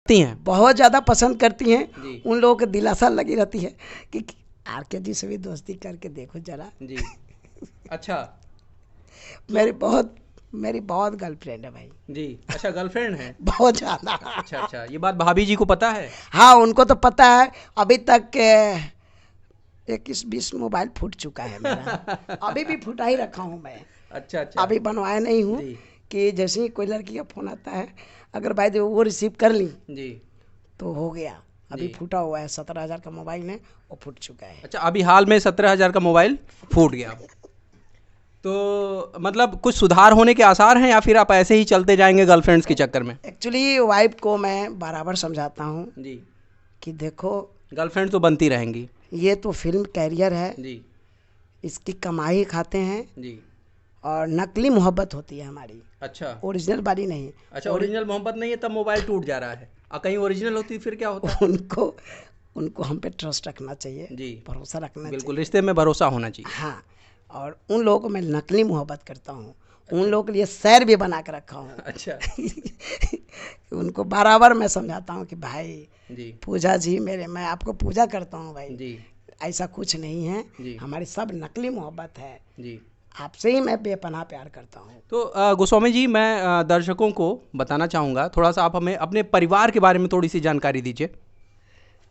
हैं, बहुत ज़्यादा पसंद करती हैं। जी। उन लोगों को दिलासा लगी रहती है कि आरके जी से भी दोस्ती करके देखो जरा। जी। अच्छा। मेरी बहुत गर्लफ्रेंड है भाई। जी। अच्छा, गर्लफ्रेंड है। बहुत ज़्यादा। अच्छा अच्छा, ये बात भाभी जी को पता है? हाँ, उनको तो पता है। अभी तक 21-20 मोबाइल फूट चुका है मेरा। अभी भी फुटा ही रखा हूँ मैं। अच्छा अच्छा। अभी बनवाया नहीं हूँ जी कि जैसे ही कोई लड़की का फ़ोन आता है, अगर भाई जो वो रिसीव कर ली जी। तो हो गया। अभी जी। फूटा हुआ है, 17,000 का मोबाइल है, वो फूट चुका है। अच्छा, अभी हाल में 17,000 का मोबाइल फूट गया। तो मतलब कुछ सुधार होने के आसार हैं या फिर आप ऐसे ही चलते जाएंगे गर्लफ्रेंड्स के चक्कर में? एक्चुअली वाइफ को मैं बराबर समझाता हूँ जी। कि देखो, गर्लफ्रेंड तो बनती रहेंगी। ये तो फिल्म कैरियर है, जी इसकी कमाई खाते हैं जी। और नकली मोहब्बत होती है हमारी, अच्छा ओरिजिनल वाली नहीं। अच्छा, ओरिजिनल मोहब्बत नहीं है तब मोबाइल टूट जा रहा है, और कहीं ओरिजिनल होती फिर क्या होता? उनको उनको हम पे ट्रस्ट रखना चाहिए, जी, भरोसा रखना बिल्कुल, चाहिए। रिश्ते में भरोसा होना चाहिए। हाँ, और उन लोगों को मैं नकली मोहब्बत करता हूँ। अच्छा। उन लोगों के लिए सैर भी बना के रखा हूँ। अच्छा। उनको बराबर मैं समझाता हूँ कि भाई जी पूजा जी, मैं आपको पूजा करता हूँ भाई, जी ऐसा कुछ नहीं है। जी हमारी सब नकली मोहब्बत है, जी। आपसे ही मैं बेपनाह प्यार करता हूँ। तो गोस्वामी जी, मैं दर्शकों को बताना चाहूँगा, थोड़ा सा आप हमें अपने परिवार के बारे में थोड़ी सी जानकारी दीजिए।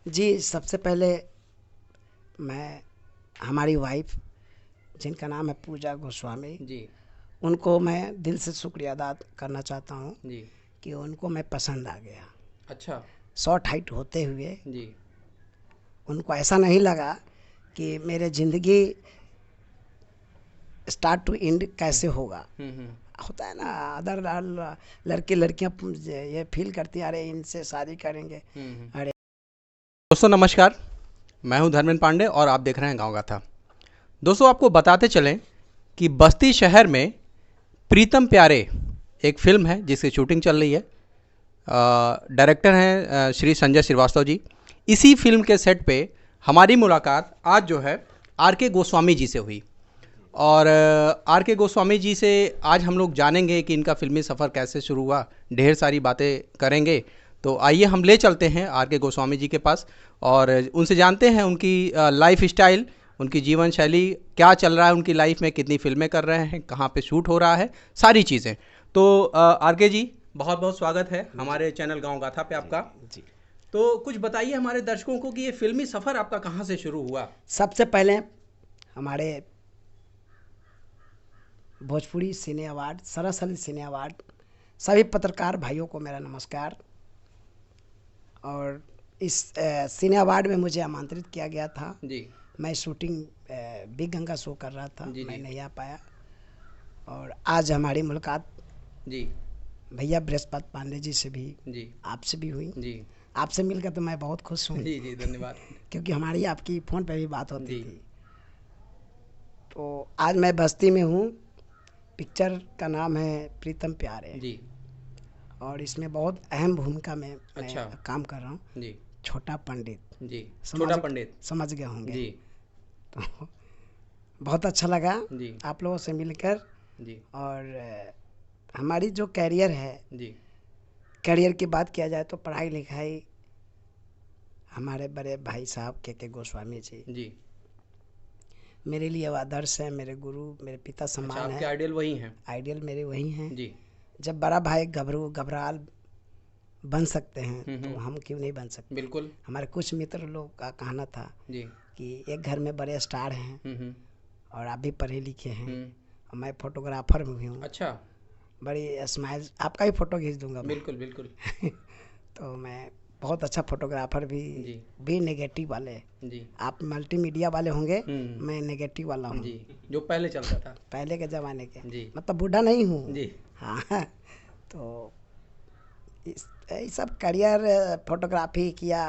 जी, सबसे पहले मैं हमारी वाइफ, जिनका नाम है पूजा गोस्वामी, जी उनको मैं दिल से शुक्रिया अदा करना चाहता हूँ जी। कि उनको मैं पसंद आ गया। अच्छा। शॉर्ट हाइट होते हुए जी उनको ऐसा नहीं लगा कि मेरे ज़िंदगी स्टार्ट टू एंड कैसे होगा। होता है ना, अदर लड़के लड़कियां ये फील करती है, अरे इनसे शादी करेंगे। अरे दोस्तों नमस्कार, मैं हूं धर्मेंद्र पांडे और आप देख रहे हैं गांव गाथा। दोस्तों, आपको बताते चलें कि बस्ती शहर में प्रीतम प्यारे एक फिल्म है जिसकी शूटिंग चल रही है। डायरेक्टर हैं श्री संजय श्रीवास्तव जी। इसी फिल्म के सेट पे हमारी मुलाकात आज जो है आर के गोस्वामी जी से हुई, और आर के गोस्वामी जी से आज हम लोग जानेंगे कि इनका फिल्मी सफ़र कैसे शुरू हुआ, ढेर सारी बातें करेंगे। तो आइए हम ले चलते हैं आर के गोस्वामी जी के पास और उनसे जानते हैं उनकी लाइफ स्टाइल, उनकी जीवन शैली, क्या चल रहा है उनकी लाइफ में, कितनी फिल्में कर रहे हैं, कहाँ पे शूट हो रहा है, सारी चीज़ें। तो आर के जी, बहुत बहुत स्वागत है हमारे चैनल गाँव गाथा पे आपका। जी, तो कुछ बताइए हमारे दर्शकों को कि ये फिल्मी सफ़र आपका कहाँ से शुरू हुआ? सबसे पहले हमारे भोजपुरी सिने अवार्ड, सरस सिने अवार्ड, सभी पत्रकार भाइयों को मेरा नमस्कार। और इस सिने अवार्ड में मुझे आमंत्रित किया गया था। जी मैं शूटिंग बिग गंगा शो कर रहा था, जी मैं जी नहीं आ पाया। और आज हमारी मुलाकात जी भैया बृहस्पति पांडे जी से भी, जी आपसे भी हुई। जी आपसे मिलकर तो मैं बहुत खुश हूँ, जी जी, धन्यवाद। क्योंकि हमारी आपकी फ़ोन पे भी बात होती जी थी। तो आज मैं बस्ती में हूँ। पिक्चर का नाम है प्रीतम प्यारे, जी। और इसमें बहुत अहम भूमिका में मैं अच्छा। काम कर रहा हूँ। जी छोटा पंडित, जी। समझ छोटा पंडित। समझ गए होंगे। जी तो बहुत अच्छा लगा जी आप लोगों से मिलकर। जी और हमारी जो कैरियर है, जी कैरियर की बात किया जाए तो पढ़ाई लिखाई हमारे बड़े भाई साहब के गोस्वामी जी जी। मेरे लिए वो आदर्श है, मेरे गुरु, मेरे पिता अच्छा, समान आपके है। आइडियल वही हैं? आइडियल मेरे वही हैं। जी। जब बड़ा भाई घबराल बन सकते हैं तो हम्म, हम क्यों नहीं बन सकते। बिल्कुल। हमारे कुछ मित्र लोग का कहना था जी। कि एक घर में बड़े स्टार हैं हम्म। और आप भी पढ़े लिखे हैं, हम्म। और मैं फोटोग्राफर भी हूँ। अच्छा। बड़ी स्माइल, आपका भी फ़ोटो खींच दूंगा मैं। बिल्कुल बिल्कुल। तो मैं बहुत अच्छा फोटोग्राफर जी भी नेगेटिव वाले। जी। आप मल्टीमीडिया वाले होंगे, हम्म। मैं नेगेटिव वाला हूँ। जी, जो पहले चलता था। पहले के ज़माने के, जी मतलब बूढ़ा नहीं हूँ। जी हाँ। तो ये सब करियर, फोटोग्राफी किया।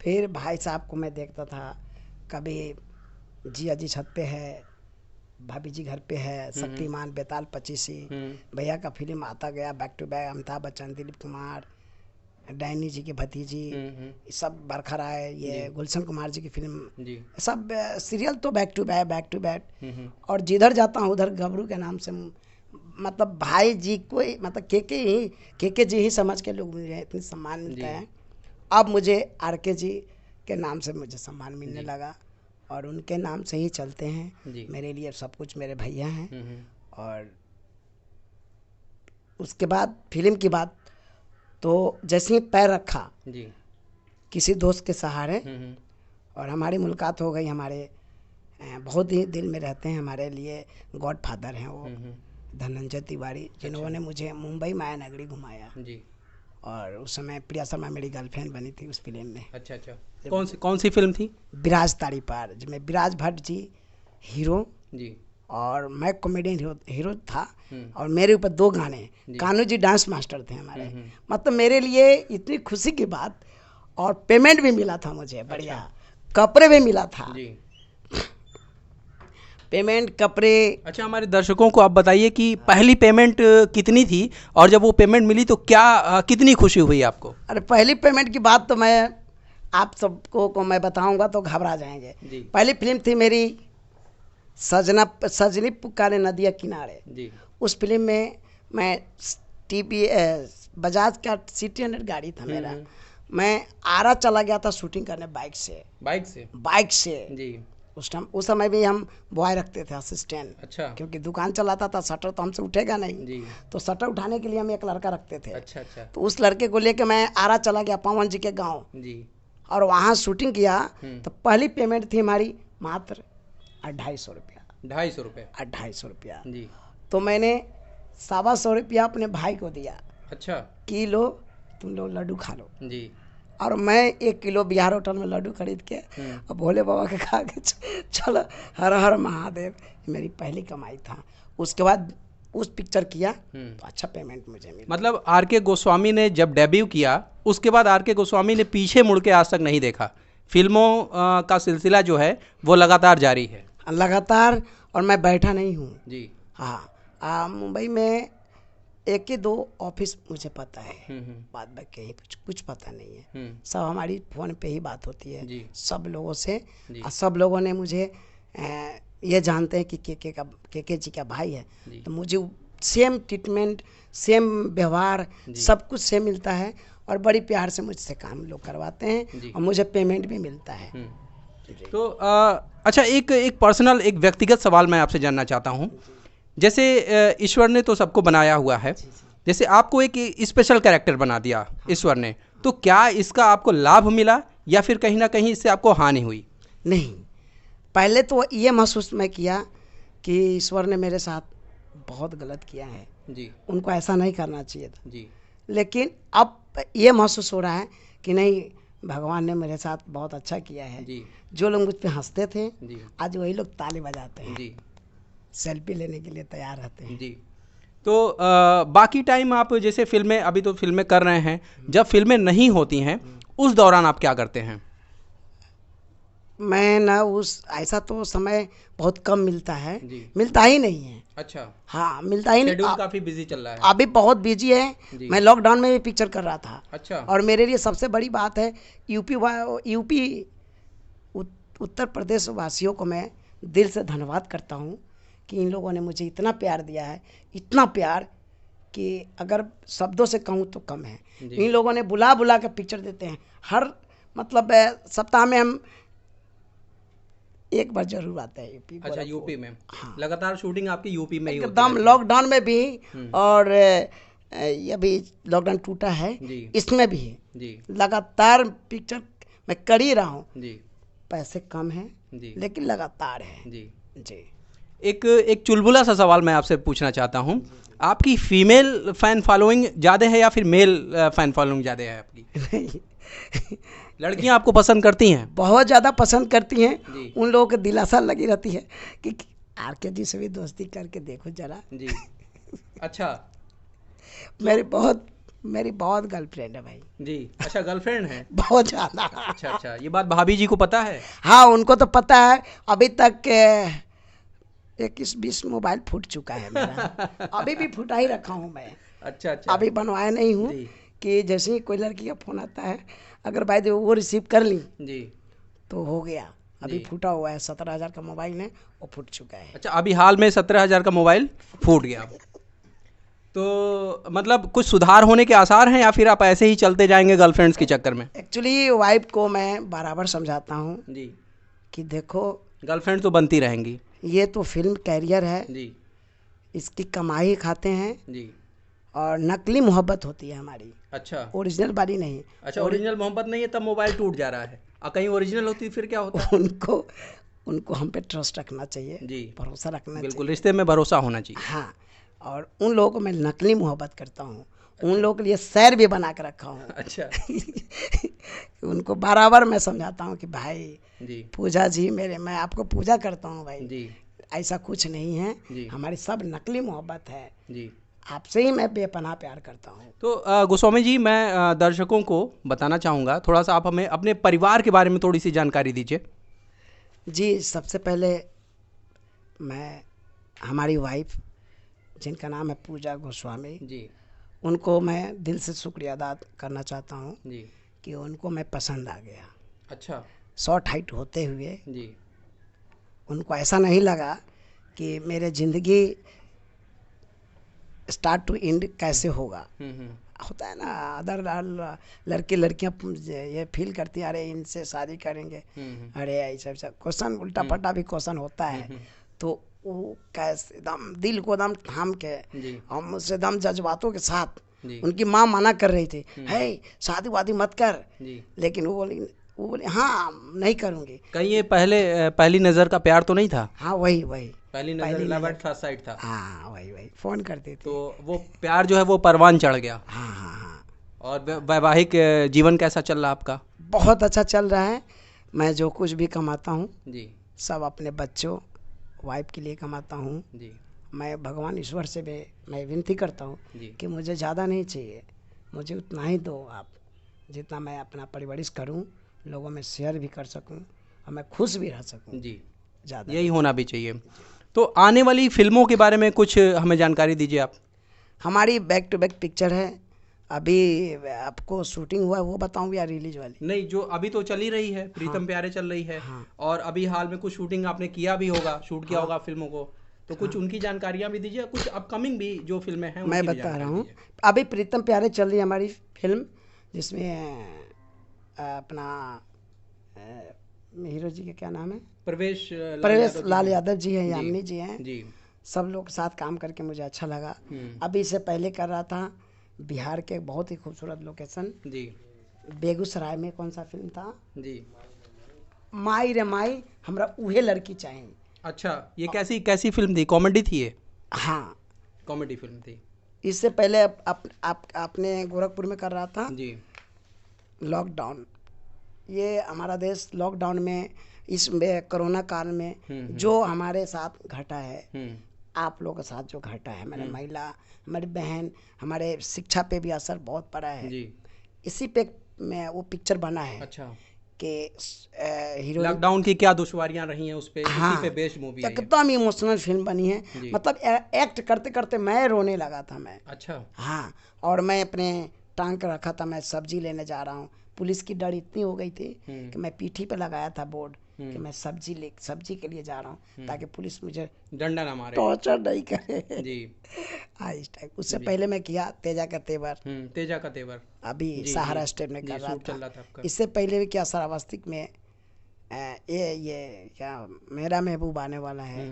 फिर भाई साहब को मैं देखता था, कभी जी अजी छत पे है, भाभी जी घर पे है, शक्तिमान, बेताल 25, भैया का फिल्म आता गया back to back, Amitabh Bachchan, Dilip Kumar, Danny ji की भतीजी, ये सब बरखा राय, ये गुलशन कुमार जी की फिल्म, जी सब सीरियल तो back to back back to back. और जिधर जाता हूँ उधर गबरू के नाम से मतलब भाई जी को ही, मतलब के जी ही समझ के लोग मुझे इतनी सम्मान मिलता है। अब मुझे आर के जी के नाम से मुझे सम्मान मिलने लगा और उनके नाम से ही चलते हैं। मेरे लिए सब कुछ मेरे भैया हैं। और उसके बाद फिल्म की बात, तो जैसे ही पैर रखा किसी दोस्त के सहारे और हमारी मुलाकात हो गई, हमारे बहुत ही दिल में रहते हैं, हमारे लिए गॉड फादर हैं वो, धनंजय तिवारी, जिन्होंने मुझे मुंबई माया नगरी घुमाया जी। और उस समय प्रिया शर्मा मेरी गर्लफ्रेंड बनी थी उस फिल्म में। अच्छा अच्छा, कौन सी फिल्म थी? विराज ताड़ी पार, जिसमें विराज भट्ट जी हीरो जी और मैं कॉमेडियन हीरो था। और मेरे ऊपर 2 गाने, कान्हू जी डांस मास्टर थे हमारे। मतलब मेरे लिए इतनी खुशी की बात, और पेमेंट भी मिला था मुझे बढ़िया। अच्छा। कपड़े भी मिला था जी। पेमेंट, कपड़े। अच्छा, हमारे दर्शकों को आप बताइए कि पहली पेमेंट कितनी थी और जब वो पेमेंट मिली तो क्या कितनी खुशी हुई आपको? अरे पहली पेमेंट की बात तो मैं आप सबको को मैं बताऊंगा तो घबरा जाएंगे। पहली फिल्म थी मेरी सजनी पुकारे नदिया किनारे जी। उस फिल्म में मैं टीवी बजाज का CT 100 गाड़ी था मेरा। मैं आरा चला गया था शूटिंग करने बाइक से जी। उस समय भी हम बॉय रखते थे असिस्टेंट। अच्छा। क्योंकि दुकान चलाता था, शटर तो हमसे उठेगा नहीं जी। तो शटर उठाने के लिए हम एक लड़का रखते थे। अच्छा अच्छा। तो उस लड़के को लेके मैं आरा चला गया पवन जी के गांव जी। और वहाँ शूटिंग किया। तो पहली पेमेंट थी हमारी मात्र 250 रुपया। 250 रुपया जी। तो मैंने 125 रुपया अपने भाई को दिया। अच्छा। कि लो तुम लोग लड्डू खा लो जी। और मैं 1 किलो बिहार होटल में लड्डू खरीद के और भोले बाबा के खा के चलो हर हर महादेव। मेरी पहली कमाई था। उसके बाद उस पिक्चर किया तो अच्छा पेमेंट मुझे मिला। मतलब आर के गोस्वामी ने जब डेब्यू किया उसके बाद आर के गोस्वामी ने पीछे मुड़ के आज तक नहीं देखा। फिल्मों का सिलसिला जो है वो लगातार जारी है। लगातार, और मैं बैठा नहीं हूँ जी। हाँ, मुंबई में 1 ही 2 ऑफिस मुझे पता है, बाद बाकी कहीं कुछ पता नहीं है। सब हमारी फ़ोन पे ही बात होती है जी। सब लोगों से। और सब लोगों ने मुझे ये जानते हैं कि के जी का भाई है, तो मुझे सेम ट्रीटमेंट, सेम व्यवहार सब कुछ सेम मिलता है और बड़ी प्यार से मुझसे काम लोग करवाते हैं और मुझे पेमेंट भी मिलता है। तो अच्छा, एक पर्सनल, एक व्यक्तिगत सवाल मैं आपसे जानना चाहता हूँ। जैसे ईश्वर ने तो सबको बनाया हुआ है, जैसे आपको एक स्पेशल कैरेक्टर बना दिया ईश्वर ने, तो क्या इसका आपको लाभ मिला या फिर कहीं ना कहीं इससे आपको हानि हुई? नहीं, पहले तो ये महसूस मैं किया कि ईश्वर ने मेरे साथ बहुत गलत किया है जी। उनको ऐसा नहीं करना चाहिए था जी। लेकिन अब ये महसूस हो रहा है कि नहीं, भगवान ने मेरे साथ बहुत अच्छा किया है जी। जो लोग मुझ पे हंसते थे जी, आज वही लोग ताली बजाते हैं जी। सेल्फी लेने के लिए तैयार रहते हैं जी। तो बाकी टाइम आप जैसे फिल्में, अभी तो फिल्में कर रहे हैं, जब फिल्में नहीं होती हैं उस दौरान आप क्या करते हैं? मैं ना ऐसा तो समय बहुत कम मिलता है, मिलता ही नहीं है। अच्छा। हाँ, मिलता ही नहीं। शेड्यूल काफी बिजी चल रहा है अभी, बहुत बिजी है। मैं लॉकडाउन में भी पिक्चर कर रहा था। अच्छा। और मेरे लिए सबसे बड़ी बात है यूपी उत्तर प्रदेश वासियों को मैं दिल से धन्यवाद करता हूँ कि इन लोगों ने मुझे इतना प्यार दिया है, इतना प्यार कि अगर शब्दों से कहूँ तो कम है। इन लोगों ने बुला के पिक्चर देते हैं हर, मतलब सप्ताह में हम 1 बार जरूर आते हैं यूपी। अच्छा, यूपी में। हाँ। लगातार शूटिंग आपकी यूपी में ही होती है? एकदम, लॉकडाउन में भी और ये भी लॉकडाउन टूटा है इसमें भी जी। लगातार पिक्चर मैं कर ही रहा हूँ जी। पैसे कम हैं लेकिन लगातार है जी जी। एक चुलबुला सा सवाल मैं आपसे पूछना चाहता हूँ, आपकी फीमेल फैन फॉलोइंग ज़्यादा है या फिर मेल फैन फॉलोइंग ज़्यादा है आपकी? लड़कियाँ आपको पसंद करती हैं? बहुत ज़्यादा पसंद करती हैं। उन लोगों को दिलासा लगी रहती है कि आर के जी से भी दोस्ती करके देखो जरा जी। अच्छा। मेरी बहुत गर्लफ्रेंड है भाई जी। अच्छा, गर्लफ्रेंड है? बहुत ज़्यादा। अच्छा अच्छा, ये बात भाभी जी को पता है? हाँ, उनको तो पता है। अभी तक 21-20 मोबाइल फूट चुका है मेरा। अभी भी फुटा ही रखा हूँ मैं। अच्छा अच्छा। अभी बनवाया नहीं हूँ कि जैसे ही कोई लड़की का फ़ोन आता है, अगर भाई दे वो रिसीव कर ली जी तो हो गया। अभी फूटा हुआ है, 17,000 का मोबाइल है, वो फूट चुका है। अच्छा, अभी हाल में 17,000 का मोबाइल फूट गया? तो मतलब कुछ सुधार होने के आसार हैं या फिर आप ऐसे ही चलते जाएंगे गर्लफ्रेंड्स के चक्कर में? एक्चुअली वाइफ को मैं बराबर समझाता हूँ जी। कि देखो, गर्लफ्रेंड तो बनती रहेंगी। ये तो फिल्म कैरियर है, जी। इसकी कमाई खाते हैं जी। और नकली मोहब्बत होती है हमारी, अच्छा। ओरिजिनल वाली नहीं। अच्छा, ओरिजिनल मोहब्बत नहीं है तब मोबाइल टूट जा रहा है, और कहीं ओरिजिनल होती फिर क्या होता? उनको उनको हम पे ट्रस्ट रखना चाहिए, जी। भरोसा रखना बिल्कुल, चाहिए। रिश्ते में भरोसा होना चाहिए। हाँ, और उन लोगों को मैं नकली मोहब्बत करता हूँ, उन लोगों के लिए सैर भी बना कर रखा हूँ। अच्छा। उनको बराबर मैं समझाता हूँ कि भाई जी। पूजा जी, मैं आपको पूजा करता हूँ भाई, जी। ऐसा कुछ नहीं है, जी। हमारी सब नकली मोहब्बत है, जी। आपसे ही मैं बेपनाह प्यार करता हूँ। तो गोस्वामी जी, मैं दर्शकों को बताना चाहूँगा, थोड़ा सा आप हमें अपने परिवार के बारे में थोड़ी सी जानकारी दीजिए। जी, सबसे पहले मैं हमारी वाइफ, जिनका नाम है पूजा गोस्वामी, जी। उनको मैं दिल से शुक्रिया अदा करना चाहता हूँ जी। कि उनको मैं पसंद आ गया। अच्छा। शॉर्ट हाइट होते हुए जी। उनको ऐसा नहीं लगा कि मेरे ज़िंदगी स्टार्ट टू एंड कैसे होगा। होता है ना, अदर लड़के लड़कियां ये फील करती हैं, अरे इनसे शादी करेंगे, अरे ऐसा ऐसा क्वेश्चन, उल्टा पल्टा भी क्वेश्चन होता है। तो वो कैसे एकदम दिल को एकदम थाम के, हम उससे एकदम जज्बातों के साथ, उनकी माँ मना कर रही थी, है शादी वादी मत कर, लेकिन वो बोली हाँ नहीं करूँगी। कहीं ये पहली नज़र का प्यार तो नहीं था? हाँ, वही वही पहली नज़र लव एट फर्स्ट साइट था। हाँ, वही फ़ोन करती थी। तो वो प्यार जो है वो परवान चढ़ गया। हाँ हाँ हाँ। और वैवाहिक जीवन कैसा चल रहा आपका? बहुत अच्छा चल रहा है। मैं जो कुछ भी कमाता हूँ जी। सब अपने बच्चों, वाइफ के लिए कमाता हूँ। जी। मैं भगवान ईश्वर से भी मैं विनती करता हूँ कि मुझे ज़्यादा नहीं चाहिए, मुझे उतना ही दो आप, जितना मैं अपना परवरिश करूँ, लोगों में शेयर भी कर सकूँ और मैं खुश भी रह सकूँ। जी। ज़्यादा यही होना भी चाहिए। तो आने वाली फिल्मों के बारे में कुछ हमें जानकारी दीजिए आप। हमारी बैक टू बैक पिक्चर है। अभी आपको शूटिंग हुआ है वो बताऊँ या रिलीज वाली? नहीं, जो अभी तो चल ही रही है, प्रीतम प्यारे चल रही है। हाँ। और अभी हाल में कुछ शूटिंग आपने किया भी होगा, शूट किया होगा फिल्मों को, तो कुछ उनकी जानकारियां भी दीजिए, कुछ अपकमिंग भी जो फिल्में हैं मैं उनकी भी बता रहा जानकारी हूँ। दीजिए। अभी प्रीतम प्यारे चल रही है हमारी फिल्म, जिसमें अपना हीरो जी का क्या नाम है, प्रवेश लाल यादव जी हैं, जी। यामिनी जी हैं। जी। सब लोग के साथ काम करके मुझे अच्छा लगा। अभी इससे पहले कर रहा था बिहार के बहुत ही खूबसूरत लोकेशन, जी। बेगूसराय में कौन सा फिल्म था, जी। माई रे माई हमरा उहे लड़की चाहिए। अच्छा, ये कैसी कैसी फिल्म थी? कॉमेडी थी ये? हाँ, कॉमेडी फिल्म थी। इससे पहले आपने गोरखपुर में कर रहा था जी। लॉकडाउन। ये हमारा देश लॉकडाउन में, इस कोरोना काल में जो हमारे साथ घटा है, आप लोगों के साथ जो घटा है, हमारे महिला, हमारी बहन, हमारे शिक्षा पे भी असर बहुत पड़ा है। जी। इसी पे में वो पिक्चर बना है। अच्छा। कि हीरो, लॉकडाउन की क्या दुश्वारियां रही हैं उस पे, हाँ, उसी पे बेस्ड मूवी है ये। एकदम इमोशनल फिल्म बनी है। मतलब एक्ट करते करते मैं रोने लगा था मैं। अच्छा। हाँ, और मैं अपने टांग कर रखा था, मैं सब्जी लेने जा रहा हूँ, पुलिस की डर इतनी हो गई थी कि मैं पीठी पे लगाया था बोर्ड कि मैं सब्जी के लिए जा रहा हूँ, ताकि पुलिस मुझे डंडा ना मारे, टॉर्चर नहीं करे। जी। हाँ, इस टाइप। उससे पहले मैं किया तेजा का तेवर, तेजा का तेवर, अभी सहारा स्टेट में कर रहा चल रहा था। आपका। इससे पहले भी क्या श्रावस्तिक में ये क्या मेरा महबूब आने वाला है,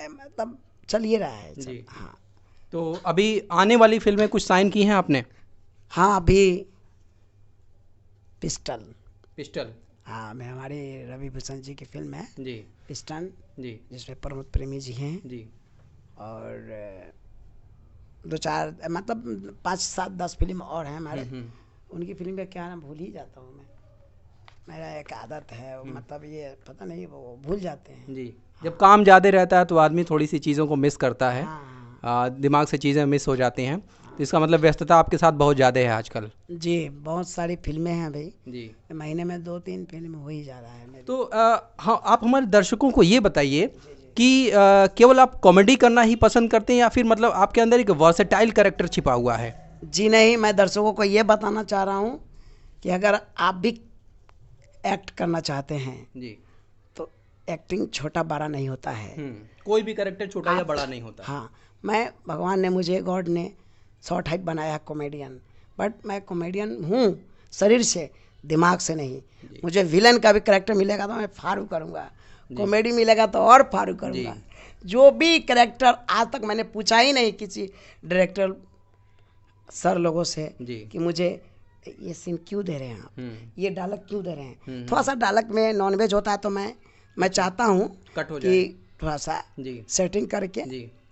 मतलब चल ही रहा है सब। हाँ। तो अभी आने वाली फिल्में कुछ साइन की हैं आपने? हाँ, अभी पिस्टल, हाँ, मैं हमारे रवि भूषण जी की फिल्म है जी। पिस्टन जी। जिसमें प्रमोद प्रेमी जी हैं जी। और 2-4 मतलब 5-7-10 फिल्म और हैं हमारे। उनकी फिल्म का क्या नाम भूल ही जाता हूँ मैं, मेरा एक आदत है, मतलब ये पता नहीं, वो भूल जाते हैं जी। जब काम ज़्यादा रहता है तो आदमी थोड़ी सी चीज़ों को मिस करता है। हाँ। दिमाग से चीज़ें मिस हो जाती हैं, तो इसका मतलब व्यस्तता आपके साथ बहुत ज़्यादा है आजकल। जी, बहुत सारी फिल्में हैं भाई जी। महीने में 2-3 फिल्म हो ही जा रहा है मेरी। तो हाँ, आप हमारे दर्शकों को ये बताइए कि केवल आप कॉमेडी करना ही पसंद करते हैं या फिर मतलब आपके अंदर एक वर्सेटाइल कैरेक्टर छिपा हुआ है? जी नहीं, मैं दर्शकों को ये बताना चाह रहा हूँ कि अगर आप भी एक्ट करना चाहते हैं जी, तो एक्टिंग छोटा बड़ा नहीं होता है। कोई भी कैरेक्टर छोटा या बड़ा नहीं होता। हाँ, भगवान ने मुझे, गॉड ने शॉर्ट हाइप बनाया कॉमेडियन, बट मैं कॉमेडियन हूँ शरीर से, दिमाग से नहीं। मुझे विलन का भी कैरेक्टर मिलेगा तो मैं फारू करूँगा, कॉमेडी मिलेगा तो और फारू करूँगा। जो भी कैरेक्टर आज तक मैंने पूछा ही नहीं किसी डायरेक्टर सर लोगों से कि मुझे ये सीन क्यों दे रहे हैं आप, ये डायलॉग क्यों दे रहे हैं। थोड़ा सा डायलॉग में नॉनवेज होता है तो मैं चाहता हूँ कि थोड़ा सा सेटिंग करके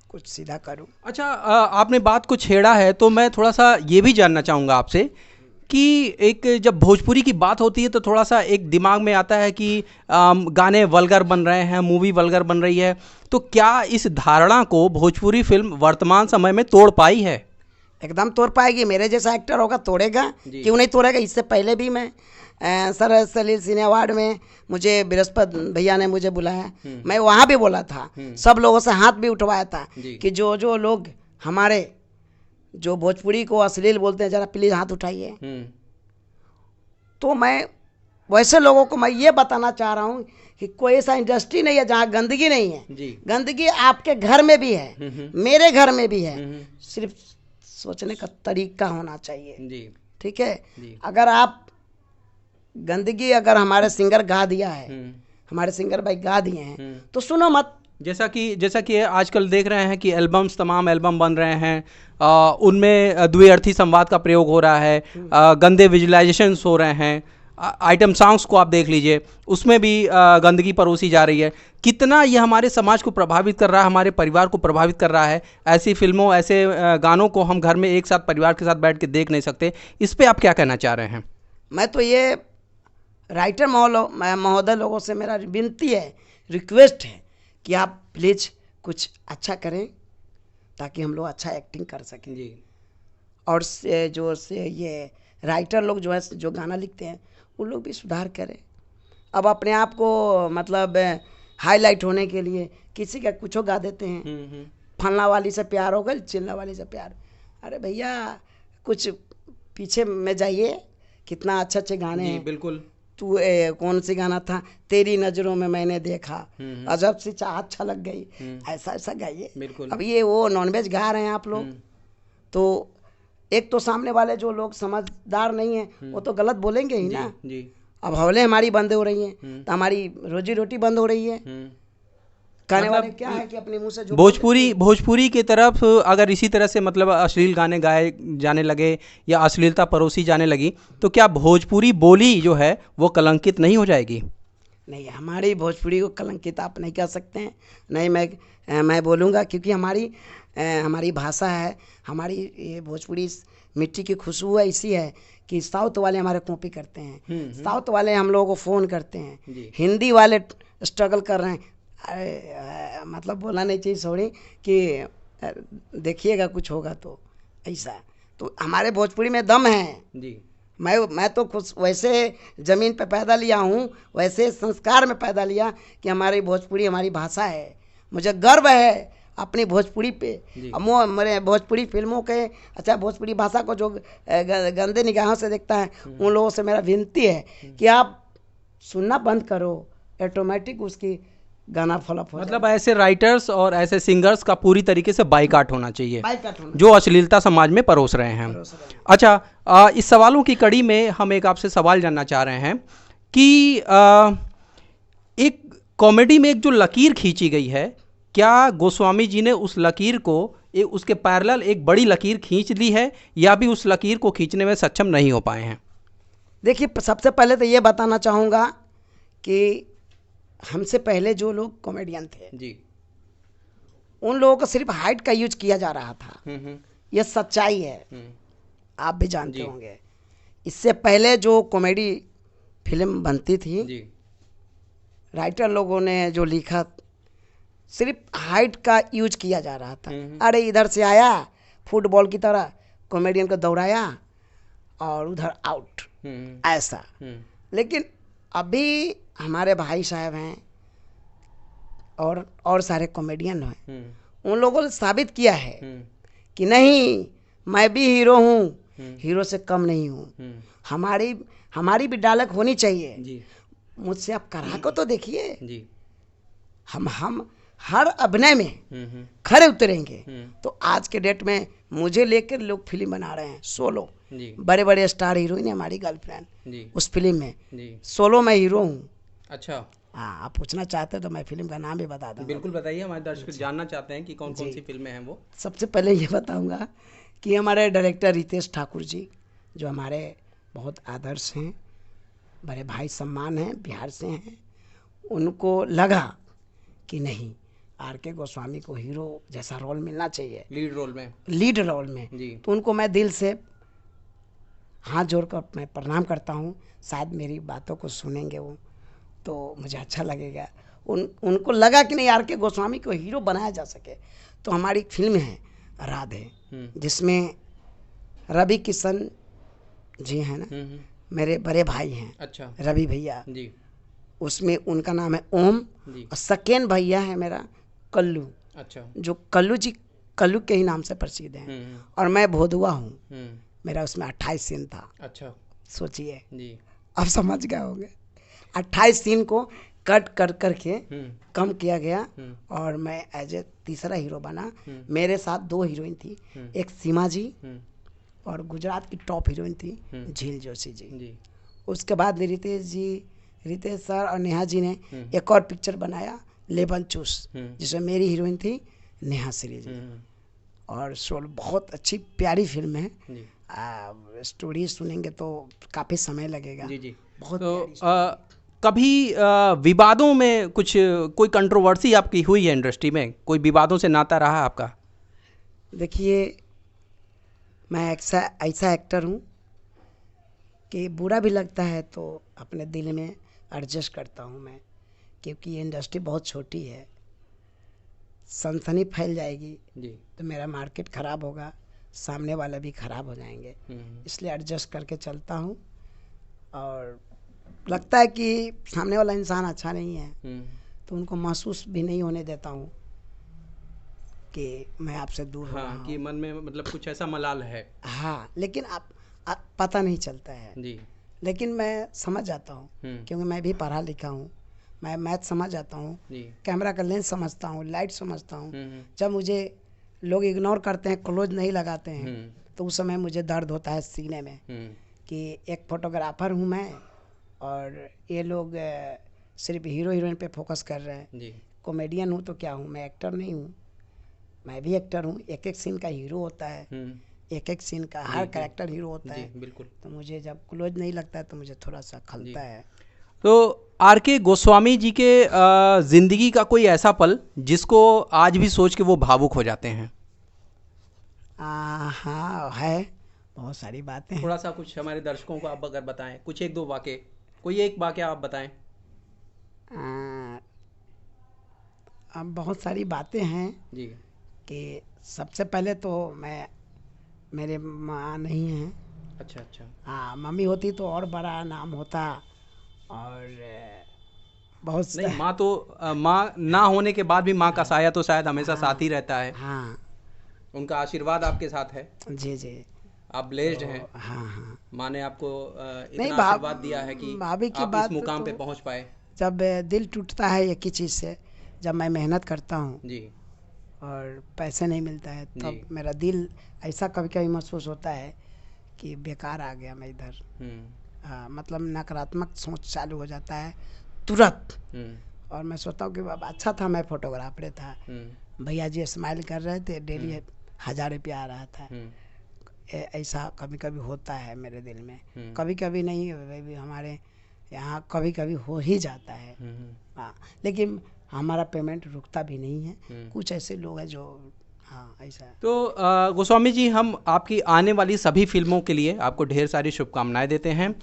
कुछ सीधा करूँ। अच्छा, आपने बात को छेड़ा है तो मैं थोड़ा सा ये भी जानना चाहूँगा आपसे कि एक जब भोजपुरी की बात होती है तो थोड़ा सा एक दिमाग में आता है कि गाने वल्गर बन रहे हैं, मूवी वल्गर बन रही है, तो क्या इस धारणा को भोजपुरी फिल्म वर्तमान समय में तोड़ पाई है? एकदम तोड़ पाएगी। मेरे जैसा एक्टर होगा तोड़ेगा, क्यों नहीं तोड़ेगा। इससे पहले भी मैं सर सलील सिने अवार्ड में मुझे बृहस्पति भैया ने मुझे बुलाया, मैं वहाँ भी बोला था, सब लोगों से हाथ भी उठवाया था कि जो लोग हमारे जो भोजपुरी को अश्लील बोलते हैं जरा प्लीज़ हाथ उठाइए। तो मैं वैसे लोगों को मैं ये बताना चाह रहा हूँ कि कोई ऐसा इंडस्ट्री नहीं है जहाँ गंदगी नहीं है। गंदगी आपके घर में भी है, मेरे घर में भी है, सिर्फ सोचने का तरीका होना चाहिए। ठीक है, अगर आप गंदगी अगर हमारे सिंगर गा दिया है, हमारे सिंगर भाई गा दिए हैं तो सुनो मत। जैसा कि आजकल देख रहे हैं कि तमाम एल्बम बन रहे हैं, उनमें द्विअर्थी संवाद का प्रयोग हो रहा है, गंदे विजुअलाइजेशंस हो रहे हैं, आइटम सॉन्ग्स को आप देख लीजिए, उसमें भी गंदगी परोसी जा रही है। कितना ये हमारे समाज को प्रभावित कर रहा है, हमारे परिवार को प्रभावित कर रहा है। ऐसी फिल्मों, ऐसे गानों को हम घर में एक साथ परिवार के साथ बैठ के देख नहीं सकते। इस पर आप क्या कहना चाह रहे हैं? मैं तो ये राइटर महोदय लोगों से मेरा विनती है, रिक्वेस्ट है कि आप प्लीज़ कुछ अच्छा करें ताकि हम लोग अच्छा एक्टिंग कर सकें जी। और ये राइटर लोग जो है जो गाना लिखते हैं उन लोग भी सुधार करें। अब अपने आप को मतलब हाईलाइट होने के लिए किसी का कुछ गा देते हैं, फलना वाली से प्यार हो गया, चिल्ला वाली से प्यार। अरे भैया कुछ पीछे में जाइए, कितना अच्छे अच्छे गाने हैं। बिल्कुल। तू कौन सी गाना था, तेरी नजरों में मैंने देखा, अजब सी चाहत छलक गई, ऐसा गाइए। अब ये वो नॉनवेज गा रहे हैं आप लोग, तो एक तो सामने वाले जो लोग समझदार नहीं है वो तो गलत बोलेंगे ही ना जी। अब हौले हमारी बंद हो रही हैं तो हमारी रोजी रोटी बंद हो रही है। कहने वाले क्या है कि अपने मुंह से जो भोजपुरी की तरफ अगर इसी तरह से मतलब अश्लील गाने गाए जाने लगे या अश्लीलता परोसी जाने लगी तो क्या भोजपुरी बोली जो है वो कलंकित नहीं हो जाएगी? नहीं, हमारी भोजपुरी को कलंकित आप नहीं कह सकते हैं। नहीं, मैं बोलूँगा क्योंकि हमारी भाषा है, हमारी ये भोजपुरी मिट्टी की खुशबू ऐसी है कि साउथ वाले हमारे कॉपी करते हैं, साउथ वाले हम लोगों को फ़ोन करते हैं, हिंदी वाले स्ट्रगल कर रहे हैं। मतलब बोलना नहीं चाहिए, सॉरी, कि देखिएगा कुछ होगा तो ऐसा। तो हमारे भोजपुरी में दम है जी। मैं तो खुद वैसे ज़मीन पे पैदा लिया हूँ, वैसे संस्कार में पैदा लिया कि हमारी भोजपुरी हमारी भाषा है। मुझे गर्व है अपनी भोजपुरी पे। मेरे भोजपुरी फिल्मों के अच्छा भोजपुरी भाषा को जो गंदे निगाहों से देखता है उन लोगों से मेरा विनती है कि आप सुनना बंद करो, ऑटोमेटिक उसकी गाना फॉलोअप हो। मतलब ऐसे राइटर्स और ऐसे सिंगर्स का पूरी तरीके से बाइकाट होना चाहिए जो अश्लीलता समाज में परोस रहे हैं। अच्छा, इस सवालों की कड़ी में हम एक आपसे सवाल जानना चाह रहे हैं कि एक कॉमेडी में एक जो लकीर खींची गई है, क्या गोस्वामी जी ने उस लकीर को उसके पैरेलल एक बड़ी लकीर खींच ली है या भी उस लकीर को खींचने में सक्षम नहीं हो पाए हैं? देखिए, सबसे पहले तो ये बताना चाहूँगा कि हमसे पहले जो लोग कॉमेडियन थे जी, उन लोगों को सिर्फ हाइट का यूज किया जा रहा था। ये सच्चाई है, आप भी जानते होंगे। इससे पहले जो कॉमेडी फिल्म बनती थी जी, राइटर लोगों ने जो लिखा सिर्फ हाइट का यूज किया जा रहा था। अरे इधर से आया फुटबॉल की तरह कॉमेडियन को दौड़ाया और उधर आउट, ऐसा। लेकिन अभी हमारे भाई साहब हैं और सारे कॉमेडियन हैं, उन लोगों ने साबित किया है कि नहीं, मैं भी हीरो हूँ, हीरो से कम नहीं हूँ। हमारी भी डायलॉग होनी चाहिए जी। मुझसे आप करा को तो देखिए। हर अभिनय में खरे उतरेंगे। तो आज के डेट में मुझे लेकर लोग फिल्म बना रहे हैं सोलो। बड़े बड़े स्टार हीरोइन है हमारी गर्लफ्रेंड उस फिल्म में, सोलो मैं हीरो हूँ। अच्छा, हाँ, आप पूछना चाहते हैं तो मैं फिल्म का नाम भी बता दूँ। बिल्कुल बताइए, हमारे दर्शक जानना चाहते हैं कि कौन कौन सी फिल्में हैं वो। सबसे पहले ये बताऊंगा कि हमारे डायरेक्टर रितेश ठाकुर जी, जो हमारे बहुत आदर्श हैं, बड़े भाई सम्मान हैं, बिहार से हैं, उनको लगा कि नहीं, आर के गोस्वामी को हीरो जैसा रोल मिलना चाहिए, लीड रोल में जी। तो उनको मैं दिल से हाथ जोड़कर मैं प्रणाम करता हूँ। शायद मेरी बातों को सुनेंगे वो, तो मुझे अच्छा लगेगा। उनको लगा कि नहीं, आर के गोस्वामी को हीरो बनाया जा सके। तो हमारी एक फिल्म है राधे, जिसमें रवि किशन जी हैं ना, मेरे बड़े भाई हैं। अच्छा, रवि भैया जी। उसमें उनका नाम है ओम, और सेकेंड भैया है मेरा कल्लू। अच्छा, जो कल्लू जी कल्लू के ही नाम से प्रसिद्ध हैं। और मैं भोदुआ हूँ, मेरा उसमें 28 सीन था। अच्छा, सोचिए जी, अब समझ गए होंगे। 28 सीन को कट कर करके कम किया गया, और मैं एज ए तीसरा हीरो बना। मेरे साथ 2 हीरोइन थी, एक सीमा जी और गुजरात की टॉप हीरोइन थी झील जोशी जी। उसके बाद रितेश सर और नेहा जी ने एक और पिक्चर बनाया, लेबन चूस, जिसमें मेरी हीरोइन थी नेहा श्री जी। और सोल बहुत अच्छी प्यारी फिल्म है। स्टोरी सुनेंगे तो काफ़ी समय लगेगा जी। बहुत तो कभी विवादों में कोई कंट्रोवर्सी आपकी हुई है इंडस्ट्री में? कोई विवादों से नाता रहा है आपका? देखिए, मैं ऐसा एक्टर हूँ कि बुरा भी लगता है तो अपने दिल में एडजस्ट करता हूँ मैं, क्योंकि ये इंडस्ट्री बहुत छोटी है। सनसनी फैल जाएगी जी, तो मेरा मार्केट ख़राब होगा, सामने वाले भी ख़राब हो जाएंगे। इसलिए एडजस्ट करके चलता हूँ। और लगता है कि सामने वाला इंसान अच्छा नहीं है तो उनको महसूस भी नहीं होने देता हूँ कि मैं आपसे दूर हो रहा हूँ। कि मन में मतलब कुछ ऐसा मलाल है। हाँ, लेकिन आप पता नहीं चलता है जी। लेकिन मैं समझ जाता हूँ, क्योंकि मैं भी पढ़ा लिखा हूँ। मैं मैथ समझ जाता हूँ, कैमरा का लेंस समझता हूँ, लाइट समझता हूँ। जब मुझे लोग इग्नोर करते हैं, क्लोज नहीं लगाते हैं, तो उस समय मुझे दर्द होता है सीने में कि एक फोटोग्राफर हूँ मैं, और ये लोग सिर्फ हीरो हीरोइन पे फोकस कर रहे हैं। कॉमेडियन हूँ तो क्या हूँ, मैं एक्टर नहीं हूँ। मैं भी एक्टर हूँ, एक एक सीन का हीरो होता है, एक एक सीन का हर कैरेक्टर हीरो होता है। बिल्कुल। तो मुझे जब क्लोज नहीं लगता है तो मुझे थोड़ा सा खलता है। तो आर के गोस्वामी जी के ज़िंदगी का कोई ऐसा पल जिसको आज भी सोच के वो भावुक हो जाते हैं? हाँ, है, बहुत सारी बातें हैं। थोड़ा सा कुछ हमारे दर्शकों को आप अगर बताएं, कुछ 1-2 वाक़ये, कोई एक वाक़या आप बताएं। अब बहुत सारी बातें हैं जी, कि सबसे पहले तो मेरे माँ नहीं हैं। अच्छा। हाँ, मम्मी होती तो और बड़ा नाम होता। और बहुत नहीं, माँ तो माँ ना होने के बाद भी माँ का साया तो शायद हमेशा साथ ही रहता है। हाँ, उनका आशीर्वाद आपके साथ है जी। आप ब्लेस्ड हैं। हाँ। माँ ने आपको इतना आशीर्वाद दिया है कि आप इस मुकाम पे पहुँच पाए। जब दिल टूटता है एक ही चीज़ से, जब मैं मेहनत करता हूँ जी और पैसे नहीं मिलता है, तब मेरा दिल ऐसा कभी कभी महसूस होता है कि बेकार आ गया मैं इधर। हाँ, मतलब नकारात्मक सोच चालू हो जाता है तुरंत। और मैं सोचता हूँ कि बाबा अच्छा था, मैं फोटोग्राफर था, भैया जी स्माइल कर रहे थे, डेली 1000 रुपया आ रहा था। ऐसा कभी कभी होता है मेरे दिल में, कभी कभी नहीं, हमारे यहाँ कभी कभी हो ही जाता है। हाँ, लेकिन हमारा पेमेंट रुकता भी नहीं है। कुछ ऐसे लोग हैं जो हाँ ऐसा है। तो गोस्वामी जी, हम आपकी आने वाली सभी फिल्मों के लिए आपको ढेर सारी शुभकामनाएं देते हैं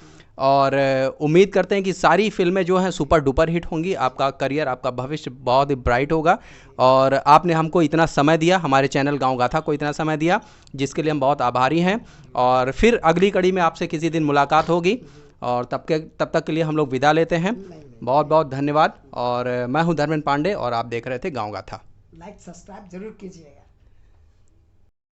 और उम्मीद करते हैं कि सारी फिल्में जो हैं सुपर डुपर हिट होंगी। आपका करियर, आपका भविष्य बहुत ही ब्राइट होगा। और आपने हमको इतना समय दिया, हमारे चैनल गाँव गाथा को इतना समय दिया, जिसके लिए हम बहुत आभारी हैं। और फिर अगली कड़ी में आपसे किसी दिन मुलाकात होगी, और तब तक के लिए हम लोग विदा लेते हैं। बहुत बहुत धन्यवाद। और मैं हूं धर्मेंद्र पांडे और आप देख रहे थे गाँव गाथा। लाइक सब्सक्राइब जरूर कीजिएगा।